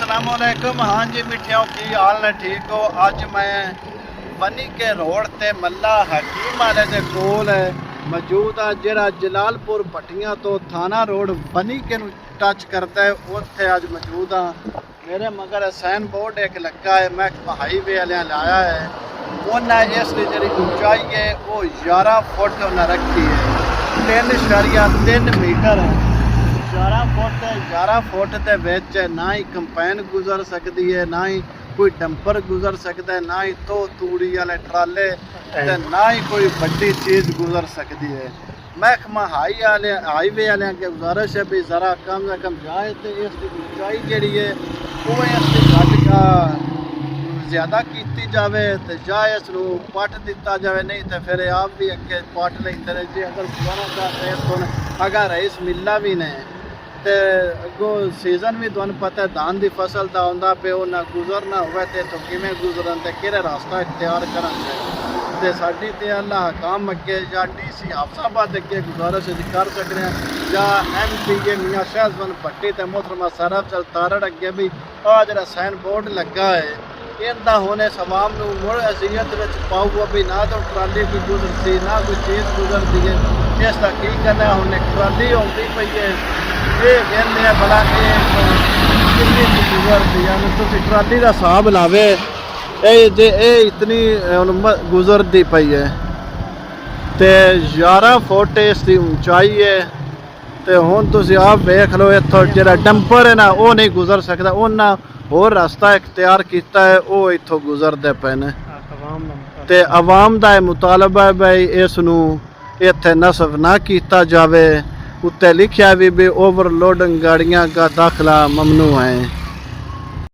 अस्सलामुअलैकुम। हाँ जी मिठियों, की हाल ने ठीक हो। अज मैं बनी के रोड ते मल्ला हकीम वाले दे कोल मौजूद हाँ, जिहड़ा जलालपुर भट्टियां तो थाना रोड बनी के टच करता है, उत्थे अज मौजूद हाँ। मेरे मगर साइन बोर्ड एक लगा है, मैं हाईवे वाले लाया है। उन्हें इसकी जी ऊंचाई है वो 11 फुट उन्हें रखी है, 3.3 मीटर है। 11 फुट के विच ना ही कंपाइन गुजर सकती है, ना ही कोई डंपर गुजर सकता है, ना ही तो तूड़ी वाले ट्राले, ना ही कोई बड़ी चीज़ गुजर सकती है। महकमा हाईवे वाले की गुजारिश है भी ज़रा कम से कम जाए तो इसकी ऊंचाई जी है वो इसकी घट का ज़्यादा की जाए तो जाए इसनू पट दिता जाए, नहीं तो फिर आप भी अगे पट लेंदे ने। जी अगर गुजारा चाहते सुन अगर रईस मिला भी ने तो अगों सीजन भी तुहानू पता है धान की फसल का आउंदा पे ना गुजरना हुए तो किवें गुजरन ते किहड़ा रास्ता इख्तियार करांगे। तो साडी ते अल्लाह काम अगे या DC हाफसाबाद अगे गुजारिश कर सकते हैं, या MPA मियाँ शहजबंद भट्टी ते मोहतरमा सरफजल तारड़ अगे भी आ जिहड़ा साइन बोर्ड लगा है इनका होने सवाम नूं मुड़ असीयत विच पाऊगा भी ना तो ट्राली कोई गुजरती ना कोई चीज़ गुजरती है। इसका की करना हुण एक ट्राली आउंदी पई है, ये वेंदे भला कितनी गुजरती है। तुसीं ट्राली का हिसाब लावे जे इतनी गुजरती पई है तो 11 फुट इसकी ऊंचाई है। तो हुण तुसीं आप वेख लो, इत्थों जिहड़ा डंपर है ना वो नहीं गुजर सकता, उन्हां होर रास्ता इख्तियार किया है, वो इत्थों गुजरते पे ने। ते आवाम का मुतालबा है भाई इसनू इत्थे नस्फ ना किया जाए। उत्ते लिखिया भी ओवरलोडिंग गाड़ियां का दाखिला ममनू है।